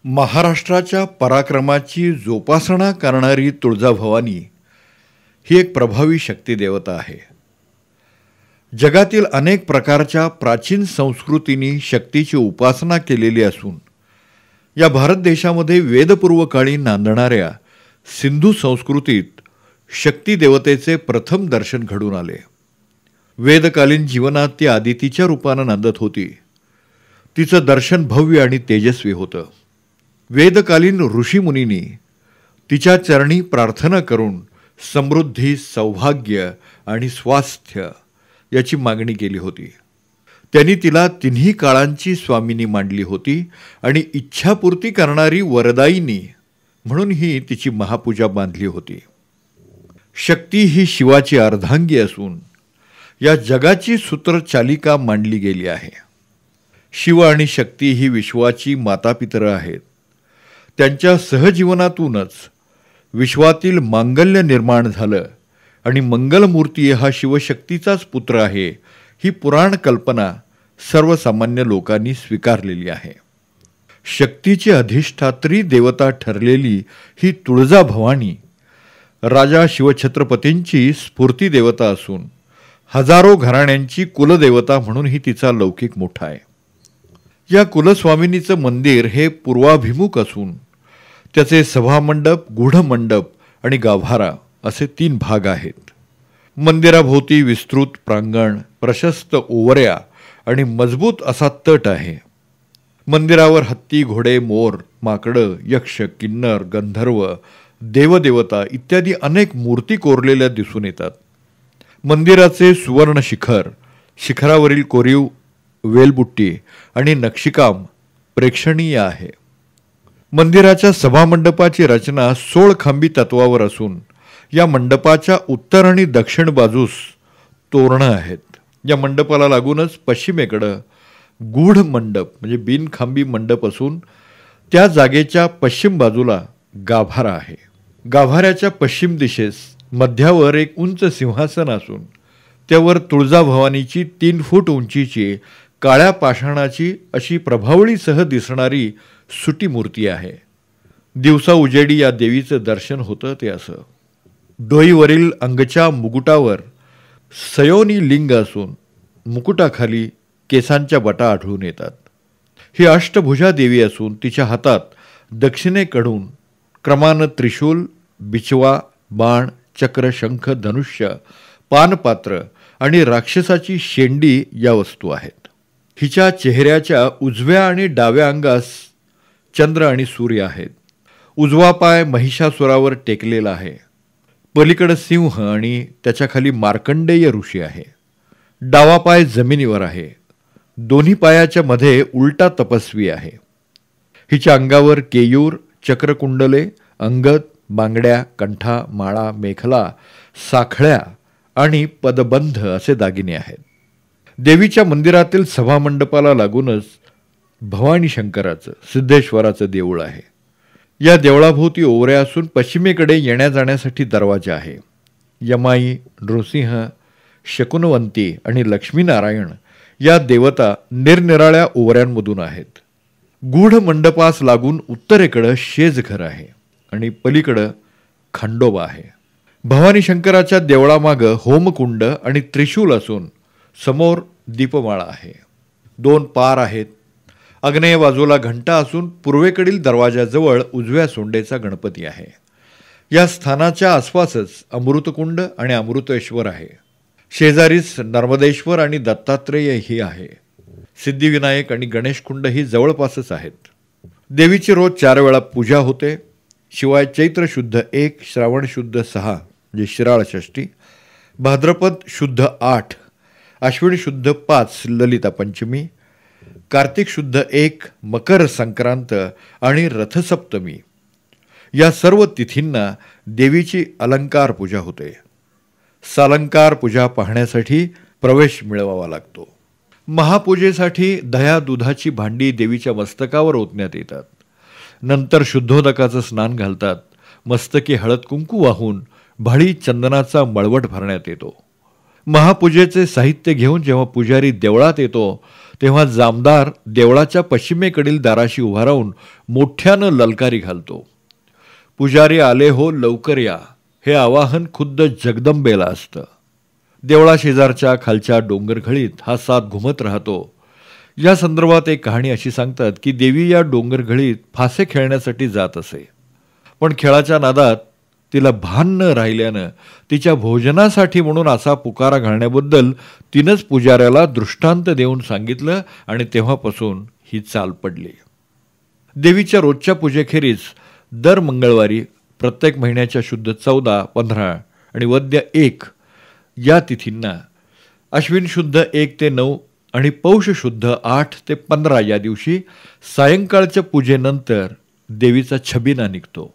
महाराष्ट्राच्या पराक्रमाची जोपासना करणारी तुळजाभवानी ही एक प्रभावी शक्ती देवता आहे. जगातील अनेक प्रकारच्या प्राचीन संस्कृतींनी शक्तीची उपासना केलेली असून या भारत देशामध्ये वेदपूर्वकाळी नांदणाऱ्या सिंधू संस्कृतीत शक्ती देवतेचे प्रथम दर्शन घडून आले. वेदकालीन जीवनात ती आदितीच्या रूपानं नांदत होती. तिचं दर्शन भव्य आणि तेजस्वी होतं. वेदकालीन ऋषीमुनींनी तिच्या चरणी प्रार्थना करून समृद्धी, सौभाग्य आणि स्वास्थ्य याची मागणी केली होती. त्यांनी तिला तिन्ही काळांची स्वामिनी मांडली होती आणि इच्छापूर्ती करणारी वरदायिनी म्हणूनही तिची महापूजा बांधली होती. शक्ती ही शिवाची अर्धांगी असून या जगाची सूत्रचालिका मांडली गेली आहे. शिव आणि शक्ती ही विश्वाची मातापितरं आहेत. त्यांच्या सहजीवनातूनच विश्वातील मांगल्य निर्माण झालं आणि मंगलमूर्ती हा शिवशक्तीचाच पुत्र आहे ही पुराण कल्पना सर्वसामान्य लोकांनी स्वीकारलेली आहे. शक्तीची अधिष्ठात्री देवता ठरलेली ही तुळजाभवानी राजा शिवछत्रपतींची स्फूर्ती देवता असून हजारो घराण्यांची कुलदेवता म्हणूनही तिचा लौकिक मोठा आहे. या कुलस्वामिनीचं मंदिर हे पूर्वाभिमुख असून त्याचे सभामंडप, गूढमंडप आणि गाभारा असे 3 भाग आहेत. मंदिराभोवती विस्तृत प्रांगण, प्रशस्त ओवऱ्या आणि मजबूत असा तट आहे. मंदिरावर हत्ती, घोडे, मोर, माकडं, यक्ष, किन्नर, गंधर्व, देवदेवता इत्यादी अनेक मूर्ती कोरलेल्या दिसून येतात. मंदिराचे सुवर्ण शिखरावरील कोरीव वेलबुट्टी आणि नक्षीकाम प्रेक्षणीय आहे. मंदिराच्या सभामंडपाची रचना 16 खांबी तत्वावर असून या मंडपाच्या उत्तर आणि दक्षिण बाजूस तोरणं आहेत. या मंडपाला लागूनच पश्चिमेकडं गूढ मंडप म्हणजे बिनखांबी मंडप असून त्या जागेच्या पश्चिम बाजूला गाभारा आहे. गाभाऱ्याच्या पश्चिम दिशेस मध्यावर एक उंच सिंहासन असून त्यावर तुळजाभवानीची 3 फूट उंचीची काळ्या पाषाणाची अशी प्रभावळीसह दिसणारी सुटी मूर्ती आहे. दिवसा उजेडी या देवीचं दर्शन होतं ते असं. डोईवरील अंगच्या मुकुटावर सयोनी लिंग असून मुकुटाखाली केसांच्या बटा आढळून येतात. ही अष्टभुजा देवी असून तिच्या हातात दक्षिणेकडून क्रमानं त्रिशूल, बिचवा, बाण, चक्र, शंख, धनुष्य, पानपात्र आणि राक्षसाची शेंडी या वस्तू आहेत. हिच्या चेहऱ्याच्या उजव्या आणि डाव्या अंगास चंद्र आणि सूर्य आहेत. उजवा पाय महिषासुरावर टेकलेला आहे. पलीकडे सिंह आणि त्याच्याखाली मार्कंडेय ऋषी आहे. डावा पाय जमिनीवर आहे. दोन्ही पायाच्या मध्ये उलटा तपस्वी आहे. हिच्या अंगावर केयूर, चक्रकुंडले, अंगद, बांगड्या, कंठा, माळा, मेखला, साखळ्या आणि पदबंध असे दागिने आहेत. देवीच्या मंदिरातील सभामंडपाला लागूनच भवानी शंकराचं, सिद्धेश्वराचं देऊळ आहे. या देवळाभोवती ओवऱ्या असून पश्चिमेकडे येण्या जाण्यासाठी दरवाजा आहे. यमाई, नृसिंह, शकुनवंती आणि लक्ष्मीनारायण या देवता निरनिराळ्या ओवऱ्यांमधून आहेत. गूढ मंडपास लागून उत्तरेकडं शेजघर आहे आणि पलीकडं खंडोबा आहे. भवानी शंकराच्या देवळामागं होमकुंड आणि त्रिशूल असून समोर दीपमाळा आहे. 2 पार आहेत. आग्नेय बाजूला घंटा असून पूर्वेकडील दरवाजाजवळ उजव्या सोंडेचा गणपती आहे. या स्थानाच्या आसपासच अमृतकुंड आणि अमृतेश्वर आहे. शेजारीच नर्मदेश्वर आणि दत्तात्रेय ही आहे. सिद्धिविनायक आणि गणेशकुंड ही जवळपासच आहेत. देवीची रोज 4 वेळा पूजा होते. शिवाय चैत्र शुद्ध 1, श्रावण शुद्ध 6 म्हणजे शिराळ षष्ठी, भाद्रपद शुद्ध 8, आश्विन शुद्ध 5 ललिता पंचमी, कार्तिक शुद्ध 1 मकर संक्रांत आणि रथसप्तमी या सर्व तिथींना देवीची अलंकार पूजा होते. सालंकार पूजा पाहण्यासाठी प्रवेश मिळवावा लागतो. महापूजेसाठी दह्या दुधाची भांडी देवीच्या मस्तकावर ओतण्यात येतात. नंतर शुद्धोदकाचं स्नान घालतात. मस्तकी हळद कुंकू वाहून भाळी चंदनाचा मळवट भरण्यात येतो. महापूजेचे साहित्य घेऊन जेव्हा पुजारी देवळात येतो तेव्हा जामदार देवळाच्या पश्चिमेकडील दाराशी उभा राहून मोठ्यानं ललकारी घालतो. पुजारी आले हो लवकर या, हे आवाहन खुद्द जगदंबेला असतं. देवळाशेजारच्या खालच्या डोंगरघळीत हा साप घुमत राहतो. या संदर्भात एक कहाणी अशी सांगतात की देवी या डोंगरघळीत फासे खेळण्यासाठी जात असे. पण खेळाच्या नादात तिला भान न राहिल्यानं तिच्या भोजनासाठी म्हणून असा पुकारा घालण्याबद्दल तिनंच पुजाऱ्याला दृष्टांत देऊन सांगितलं आणि तेव्हापासून ही चाल पडली. देवीच्या रोजच्या पूजेखेरीज दर मंगळवारी प्रत्येक महिन्याच्या शुद्ध 14, 15 आणि वद्य 1 या तिथींना, अश्विन शुद्ध 1 ते 9 आणि पौष शुद्ध 8 ते 15 या दिवशी सायंकाळच्या पूजेनंतर देवीचा छबिना निघतो.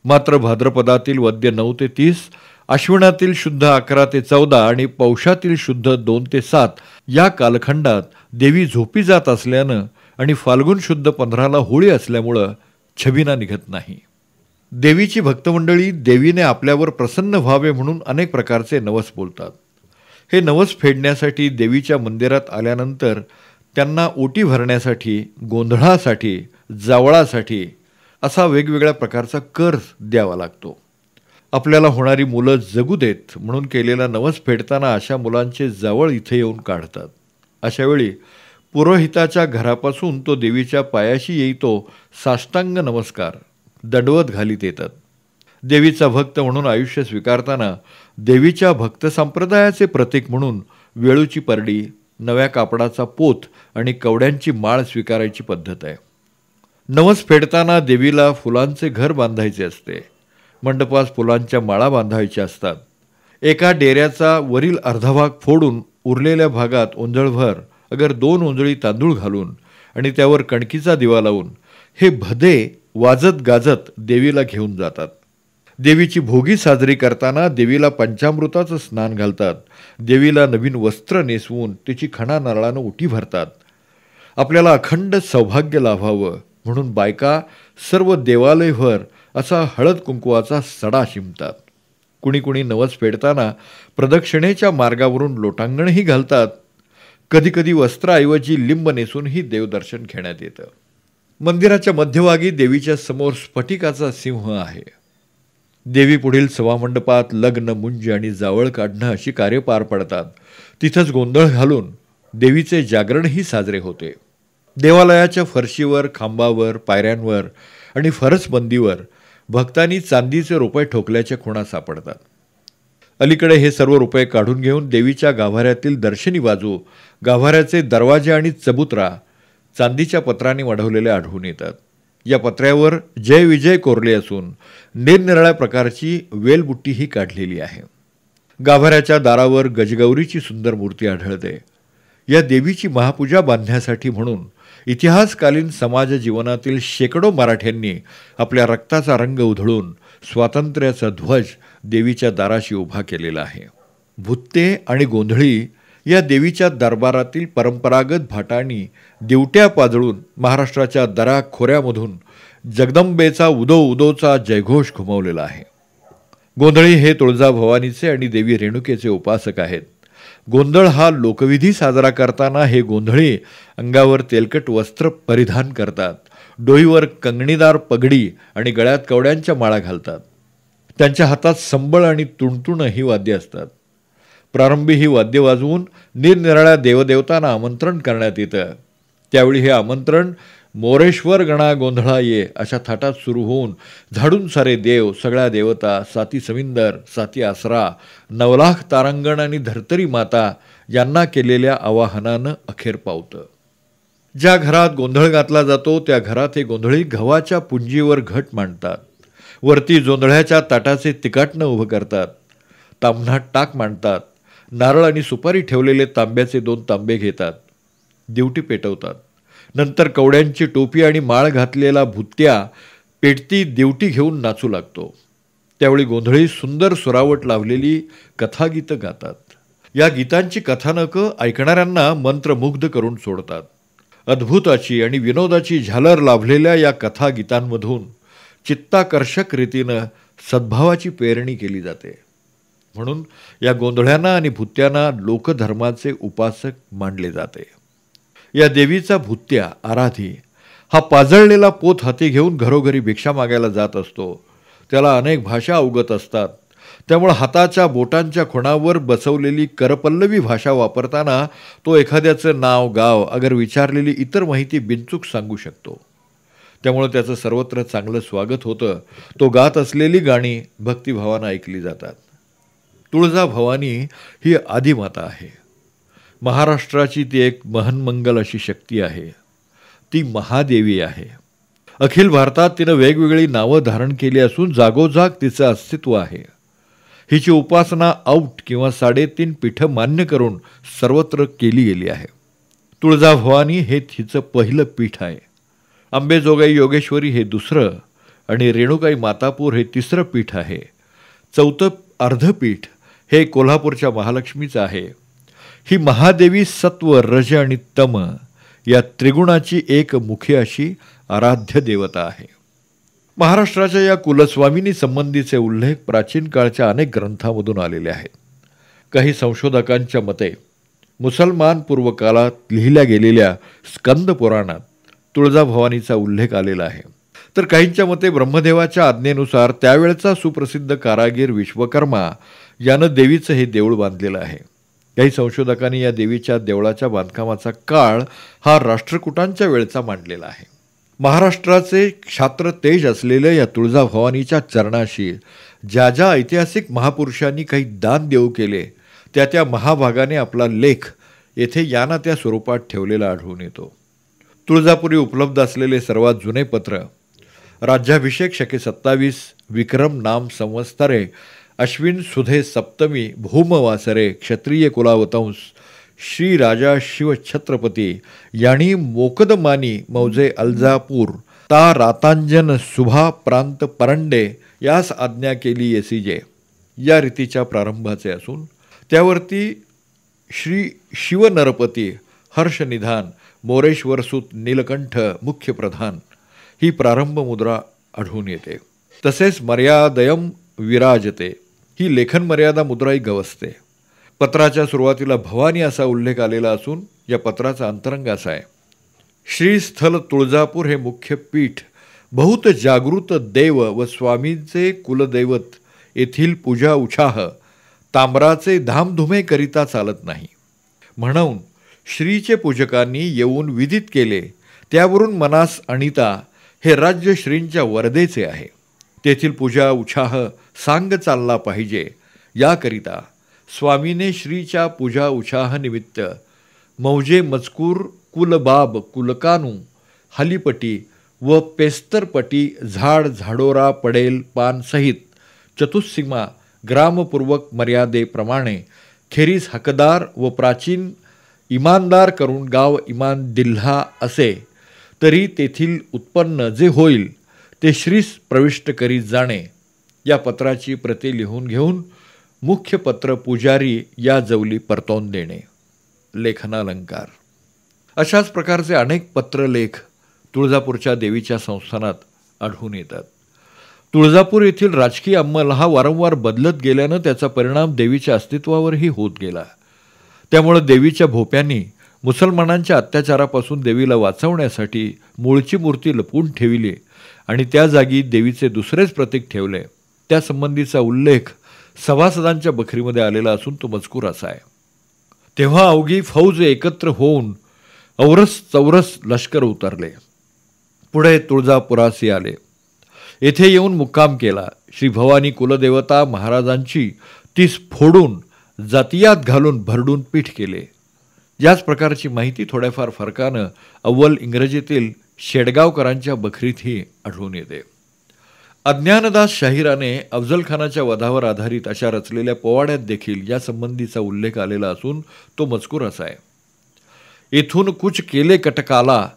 मात्र भाद्रपदातील वद्य 9 ते 30, अश्विनातील शुद्ध 11 ते 14 आणि पौषातील शुद्ध 2 ते 7 या कालखंडात देवी झोपी जात असल्यानं आणि फाल्गुन शुद्ध 15ला होळी असल्यामुळं छबिना निघत नाही. देवीची भक्तमंडळी देवीने आपल्यावर प्रसन्न व्हावे म्हणून अनेक प्रकारचे नवस बोलतात. हे नवस फेडण्यासाठी देवीच्या मंदिरात आल्यानंतर त्यांना ओटी भरण्यासाठी, गोंधळासाठी, जावळासाठी असा वेगवेगळ्या प्रकारचा कर द्यावा लागतो. आपल्याला होणारी मुलं जगू देत म्हणून केलेला नवस फेडताना अशा मुलांचे जावळ इथे येऊन काढतात. अशावेळी पुरोहिताच्या घरापासून तो देवीच्या पायाशी येतो साष्टांग नमस्कार दंडवत घालीत येतात. देवीचा भक्त म्हणून आयुष्य स्वीकारताना देवीच्या भक्त संप्रदायाचे प्रतीक म्हणून वेळूची परडी, नव्या कापडाचा पोत आणि कवड्यांची माळ स्वीकारायची पद्धत आहे. नवस फेडताना देवीला फुलांचे घर बांधायचे असते. मंडपास फुलांच्या माळा बांधायच्या असतात. एका डेऱ्याचा वरील अर्धा भाग फोडून उरलेल्या भागात ओंजळभर अगर 2 ओंजळी तांदूळ घालून आणि त्यावर कणकीचा दिवा लावून हे भदे वाजत गाजत देवीला घेऊन जातात. देवीची भोगी साजरी करताना देवीला पंचामृताचं स्नान घालतात. देवीला नवीन वस्त्र नेसवून तिची खणा नारळानं ओटी भरतात. आपल्याला अखंड सौभाग्य लाभावं म्हणून बायका सर्व देवालयभर असा हळद कुंकवाचा सडा शिंपतात. कुणी कुणी नवस फेडताना प्रदक्षिणेच्या मार्गावरून लोटांगणही घालतात. कधीकधी वस्त्राऐवजी लिंब नेसूनही देवदर्शन घेण्यात येतं. मंदिराच्या मध्यभागी देवीच्या समोर स्फटिकाचा सिंह आहे. देवी पुढील सभामंडपात लग्न, मुंज आणि जावळ काढणं अशी कार्य पार पडतात. तिथंच गोंधळ घालून देवीचे जागरणही साजरे होते. देवालयाच्या फरशीवर, खांबावर, पायऱ्यांवर आणि फरसबंदीवर भक्तांनी चांदीचे रुपये ठोकल्याच्या खुणा सापडतात. अलीकडे हे सर्व रुपये काढून घेऊन देवीच्या गाभाऱ्यातील दर्शनी बाजू, गाभाऱ्याचे दरवाजे आणि चबुतरा चांदीच्या पत्रांनी मढवलेले आढळून येतात. या पत्र्यावर जय विजय कोरले असून निरनिराळ्या प्रकारची वेलबुट्टीही काढलेली आहे. गाभाऱ्याच्या दारावर गजगौरीची सुंदर मूर्ती आढळते. या देवीची महापूजा बांधण्यासाठी म्हणून इतिहासकालीन समाज जीवनातील शेकडो मराठ्यांनी आपल्या रक्ताचा रंग उधळून स्वातंत्र्याचा ध्वज देवीच्या दाराशी उभा केलेला आहे. भुत्ते आणि गोंधळी या देवीच्या दरबारातील परंपरागत भाटांनी दिवट्या पाजळून महाराष्ट्राच्या दरा खोऱ्यामधून जगदंबेचा उदो उदोचा जयघोष घुमवलेला आहे. गोंधळी हे तुळजाभवानीचे आणि देवी रेणुकेचे उपासक आहेत. गोंधळ हा लोकविधी साजरा करताना हे गोंधळी अंगावर तेलकट वस्त्र परिधान करतात. डोईवर कंगणीदार पगडी आणि गळ्यात कवड्यांच्या माळा घालतात. त्यांच्या हातात संबळ आणि तुणतुण ही वाद्य असतात. प्रारंभी ही वाद्य वाजवून निरनिराळ्या देवदेवतांना आमंत्रण करण्यात येतं. त्यावेळी हे आमंत्रण मोरेश्वर गणा गोंधळा ये अशा थाटात सुरू होऊन झाडून सारे देव, सगळ्या देवता, साती समिंदर, साती आसरा, 9,00,000 तारांगण आणि धर्तरी माता यांना केलेल्या आवाहनानं अखेर पावतं. ज्या घरात गोंधळ घातला जातो त्या घरात हे गोंधळी गव्हाच्या पुंजीवर घट मांडतात. वरती जोंधळ्याच्या ताटाचे तिकाटणं उभं करतात. ताम्हणात टाक मांडतात. नारळ आणि सुपारी ठेवलेले तांब्याचे 2 तांबे घेतात. दिवटी पेटवतात. नंतर कवड्यांची टोपी आणि माळ घातलेला भुत्या पेटती दिवटी घेऊन नाचू लागतो. त्यावेळी गोंधळी सुंदर सुरावट लावलेली कथागीतं गातात. या गीतांची कथानकं ऐकणाऱ्यांना मंत्रमुग्ध करून सोडतात. अद्भुताची आणि विनोदाची झालर लाभलेल्या या कथागीतांमधून चित्ताकर्षक रीतीनं सद्भावाची पेरणी केली जाते. म्हणून या गोंधळ्यांना आणि भुत्यांना लोकधर्माचे उपासक मानले जाते. या देवीचा भुत्या आराधी हा पाजळलेला पोत हाती घेऊन घरोघरी भिक्षा मागायला जात असतो. त्याला अनेक भाषा अवगत असतात. त्यामुळे हाताच्या बोटांच्या खुणावर बसवलेली करपल्लवी भाषा वापरताना तो एखाद्याचं नाव गाव अगर विचारलेली इतर माहिती बिनचूक सांगू शकतो. त्यामुळे त्याचं सर्वत्र चांगलं स्वागत होतं. तो गात असलेली गाणी भक्तिभावानं ऐकली जातात. तुळजाभवानी ही आदिमाता आहे. महाराष्ट्राची ती एक महन्मंगल अशी शक्ती आहे. ती महादेवी आहे. अखिल भारतात तिनं वेगवेगळी नावं धारण केली असून जागोजाग तिचं अस्तित्व आहे. हिची उपासना औट किंवा 3.5 पीठं मान्य करून सर्वत्र केली गेली आहे. तुळजाभवानी हे हिचं पहिलं पीठ आहे. अंबेजोगाई योगेश्वरी हे दुसरं आणि रेणुकाई मातापूर हे तिसरं पीठ आहे. चौथं अर्धपीठ हे कोल्हापूरच्या महालक्ष्मीचं आहे. ही महादेवी सत्व रज आणि तम या त्रिगुणाची एकमुखी अशी आराध्य देवता आहे. महाराष्ट्राच्या या कुलस्वामिनी संबंधीचे उल्लेख प्राचीन काळच्या अनेक ग्रंथांमधून आलेले आहेत. काही संशोधकांच्या मते मुसलमान पूर्वकाळात लिहिल्या गेलेल्या स्कंद पुराणात तुळजाभवानीचा उल्लेख आलेला आहे. तर काहींच्या मते ब्रह्मदेवाच्या आज्ञेनुसार त्यावेळचा सुप्रसिद्ध कारागीर विश्वकर्मा यानं देवीचं हे देऊळ बांधलेलं आहे. काही संशोधकांनी या देवीच्या देवळाच्या बांधकामाचा काळ हा राष्ट्रकूटांच्या वेळचा मांडलेला आहे. महाराष्ट्राचे क्षात्र तेज असलेल्या या तुळजाभवानीच्या चरणाशी ज्या ज्या ऐतिहासिक महापुरुषांनी काही दान देऊ केले त्या त्या महाभागाने आपला लेख येथे या ना त्या स्वरूपात ठेवलेला आढळून येतो. तुळजापुरी उपलब्ध असलेले सर्वात जुने पत्र राज्याभिषेक शके 27 विक्रम नाम संवत्सरे अश्विन सुधे सप्तमी भूमवासरे क्षत्रिय कुलावतंस श्री राजा शिव छत्रपती याणी मोकदमानी मौजे अल्जापूर ता रातांजन सुभा प्रांत परंडे यास आज्ञा केली येसीजे या रीतीच्या प्रारंभाचे असून त्यावरती श्री शिवनरपती हर्षनिधान मोरेश्वर सुत नीलकंठ मुख्य प्रधान ही प्रारंभ मुद्रा आढळून येते. तसेच मर्यादयम विराजते ही लेखन मर्यादा मुद्राही गवसते. पत्राच्या सुरुवातीला भवानी असा उल्लेख आलेला असून या पत्राचा अंतरंग असा आहे. श्रीस्थल तुळजापूर हे मुख्य पीठ बहुत जागृत देव व स्वामींचे कुलदैवत येथील पूजा उछाह ताम्राचे धामधुमे करिता चालत नाही. म्हणून श्रीचे पूजकांनी येऊन विदित केले त्यावरून मनास आणिता हे राज्य श्रींच्या वरदेचे आहे. तेथील पूजा उछाह सांग चालला पाहिजे याकरिता स्वामीने श्रीच्या पूजा उछाह निमित्त मौजे मजकूर कुलबाब कुलकानू हलीपटी व पेस्तरपटी झाड झाडोरा पडेल पान सहित चतुस्सीमा ग्रामपूर्वक मर्यादेप्रमाणे खेरीस हकदार व प्राचीन इमानदार करून गाव इमान दिल्हा असे तरी तेथील उत्पन्न जे होईल ते श्रीस प्रविष्ट करीत जाणे. या पत्राची प्रती लिहून घेऊन मुख्य पत्र पुजारी या जवली परतवून देणे. लेखनालंकार अशाच प्रकारचे अनेक पत्रलेख तुळजापूरच्या देवीच्या संस्थानात आढळून येतात. तुळजापूर येथील राजकीय अंमल हा वारंवार बदलत गेल्यानं त्याचा परिणाम देवीच्या अस्तित्वावरही होत गेला. त्यामुळे देवीच्या भोप्यांनी मुसलमानांच्या अत्याचारापासून देवीला वाचवण्यासाठी मूळची मूर्ती लपवून ठेवली आणि त्या जागी देवीचे दुसरेच प्रतीक ठेवले. त्यासंबंधीचा उल्लेख सभासदांच्या बखरीमध्ये आलेला असून तो मजकूर असा आहे. तेव्हा अवघी फौज एकत्र होऊन औरस चौरस लष्कर उतरले. पुढे तुळजापुरासी आले. येथे येऊन मुक्काम केला. श्री भवानी कुलदेवता महाराजांची तीस फोडून जातियात घालून भरडून पीठ केले. याच प्रकारची माहिती थोड्याफार फरकानं अव्वल इंग्रजीतील शेडगावकरांच्या बखरीतही आढळून येते. अज्ञानदास शाहिराने अफजलखानाच्या वधावर आधारित अशा रचलेल्या पोवाड्यात देखील या संबंधीचा उल्लेख आलेला असून तो मजकूर असा आहे. येथून कूच केले कटकाला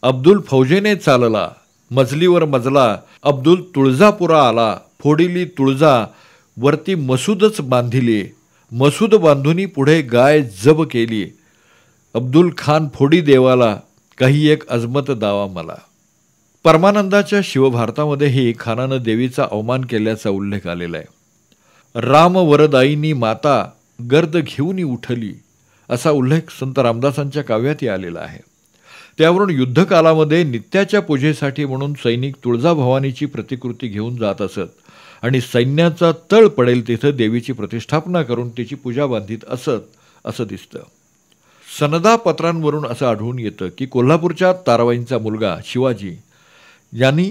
अब्दुल फौजेने चालला मजलीवर मजला अब्दुल तुळजापुरा आला फोडिली तुळजा वरती मसूदच बांधिली मसूद बांधुनी पुढे गाय जब केली अब्दुल खान फोडी देवाला काही एक अजमत दावा मला. परमानंदाच्या शिवभारतामध्येही खानानं देवीचा अवमान केल्याचा उल्लेख आलेला आहे. राम वरदायिनी माता गर्द घेऊन उठली असा उल्लेख संत रामदासांच्या काव्यातही आलेला आहे. त्यावरून युद्धकालामध्ये नित्याच्या पूजेसाठी म्हणून सैनिक तुळजाभवानीची प्रतिकृती घेऊन जात असत आणि सैन्याचा तळ पडेल तिथं देवीची प्रतिष्ठापना करून तिची पूजा बांधित असत असं दिसतं. सनदापत्रांवरून असं आढळून येतं की कोल्हापूरच्या ताराबाईंचा मुलगा शिवाजी यांनी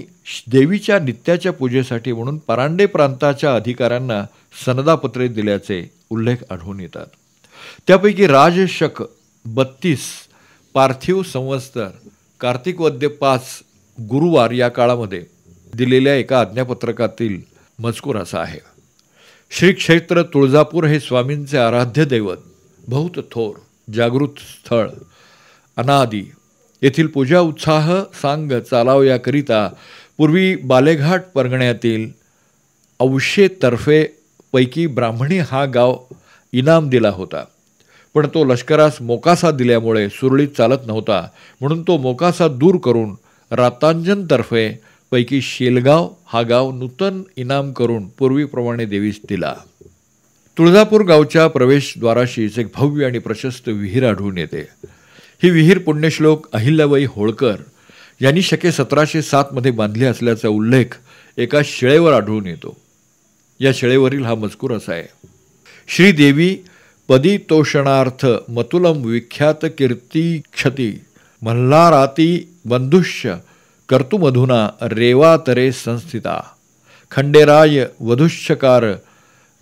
देवीच्या नित्याच्या पूजेसाठी म्हणून परांडे प्रांताच्या अधिकाऱ्यांना सनदापत्रे दिल्याचे उल्लेख आढळून येतात. त्यापैकी राजशक 32 पार्थिव संवत्सर कार्तिक वद्य 5 गुरुवार या काळामध्ये दिलेल्या एका आज्ञापत्रकातील मजकूर असा आहे. श्री क्षेत्र तुळजापूर हे स्वामींचे आराध्य दैवत, बहुत थोर जागृत स्थळ अनादी. येथील पूजा उत्साह सांग चालाव याकरिता पूर्वी बालेघाट परगण्यातील औशेतर्फे पैकी ब्राह्मणी हा गाव इनाम दिला होता, पण तो लष्करास मोकासा दिल्यामुळे सुरळीत चालत नव्हता, म्हणून तो मोकासा दूर करून रातांजनतर्फे पैकी शेलगाव हा गाव नूतन इनाम करून पूर्वीप्रमाणे देवीस दिला. तुळजापूर गावच्या प्रवेशद्वाराशीच एक भव्य आणि प्रशस्त विहीर आढळून येते. ही विहीर पुण्यश्लोक अहिल्याबाई होळकर यांनी शके 1707 मध्ये बांधली असल्याचा उल्लेख एका शिळेवर आढळून येतो. या शिळेवरील हा मजकूर असा आहे. श्रीदेवी पदितोषणार्थ मतुलम विख्यात कीर्ती क्षती मल्हाराती बंधुष्य कर्तुमधुना रेवातरे संस्थिता खंडेराय वधुश्चकार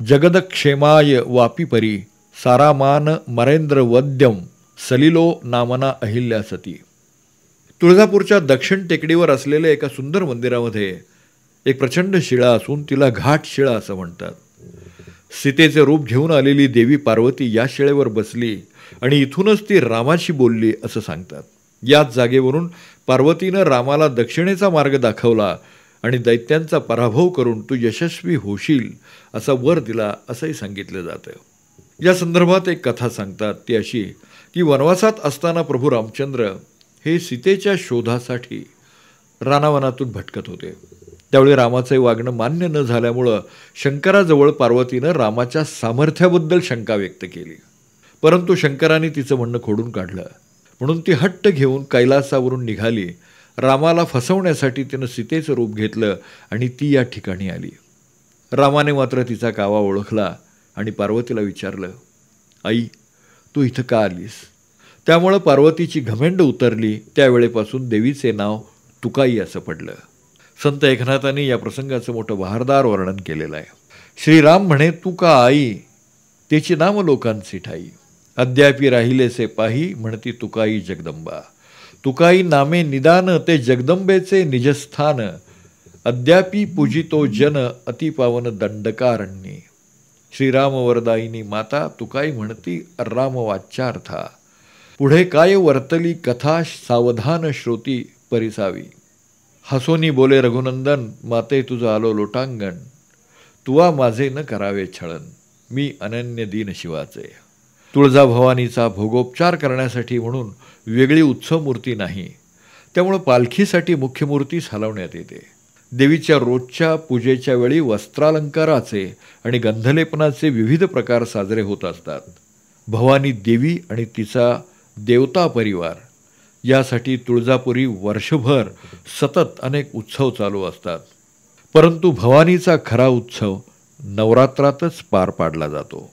जगदक्षेमाय वापीपरी सारामान मरेंद्र वद्यम सलिलो नामना अहिल्या सती. तुळजापूरच्या दक्षिण टेकडीवर असलेल्या एका सुंदर मंदिरामध्ये एक प्रचंड शिळा असून तिला घाट शिळा असं म्हणतात. सीतेचे रूप घेऊन आलेली देवी पार्वती या शिळेवर बसली आणि इथूनच ती रामाशी बोलली असं सांगतात. याच जागेवरून पार्वतीनं रामाला दक्षिणेचा मार्ग दाखवला आणि दैत्यांचा पराभव करून तू यशस्वी होशील असा वर दिला असंही सांगितलं जातं. या संदर्भात एक कथा सांगतात, ती अशी की वनवासात असताना प्रभू रामचंद्र हे सीतेच्या शोधासाठी रानावनातून भटकत होते. त्यावेळी रामाचे वागणं मान्य न झाल्यामुळं शंकराजवळ पार्वतीनं रामाच्या सामर्थ्याबद्दल शंका व्यक्त केली, परंतु शंकराने तिचं म्हणणं खोडून काढलं. म्हणून ती हट्ट घेऊन कैलासावरून निघाली. रामाला फसवण्यासाठी तिनं सीतेचं रूप घेतलं आणि ती या ठिकाणी आली. रामाने मात्र तिचा कावा ओळखला आणि पार्वतीला विचारलं, आई तू इथं का आलीस? त्यामुळं पार्वतीची घमेंड उतरली. त्यावेळेपासून देवीचे नाव तुकाई असं पडलं. संत एकनाथांनी या प्रसंगाचं मोठं बहारदार वर्णन केलेलं आहे. श्रीराम म्हणे तू का आई, त्याची नाम लोकांची ठाई, अद्यापि राहिलेसे पाही म्हणती तुकाई जगदंबा. तुकाई नामे निदान ते जगदंबेचे निजस्थान, अद्यापि पूजितो जन अतिपावन दंडकारण्ये. श्रीराम वरदायिनी माता तुकाई म्हणती राम वाच्यार्था. पुढे काय वर्तली कथा सावधान श्रोती परिसावी. हसोनी बोले रघुनंदन माते तुझं आलो लोटांगण, तुवा माझे न करावे छळन, मी अनन्य दीन शिवाचे. तुळजाभवानीचा भोगोपचार करण्यासाठी म्हणून वेगळी उत्सव मूर्ती नाही, त्यामुळं पालखीसाठी मुख्य मूर्तीच हलवण्यात येते. देवीच्या रोजच्या पूजेच्या वेळी वस्त्रालंकाराचे आणि गंधलेपनाचे विविध प्रकार साजरे होत असतात. भवानी देवी आणि तिचा देवता परिवार यासाठी तुळजापुरी वर्षभर सतत अनेक उत्सव चालू असतात, परंतु भवानीचा खरा उत्सव नवरात्रातच पार पाडला जातो.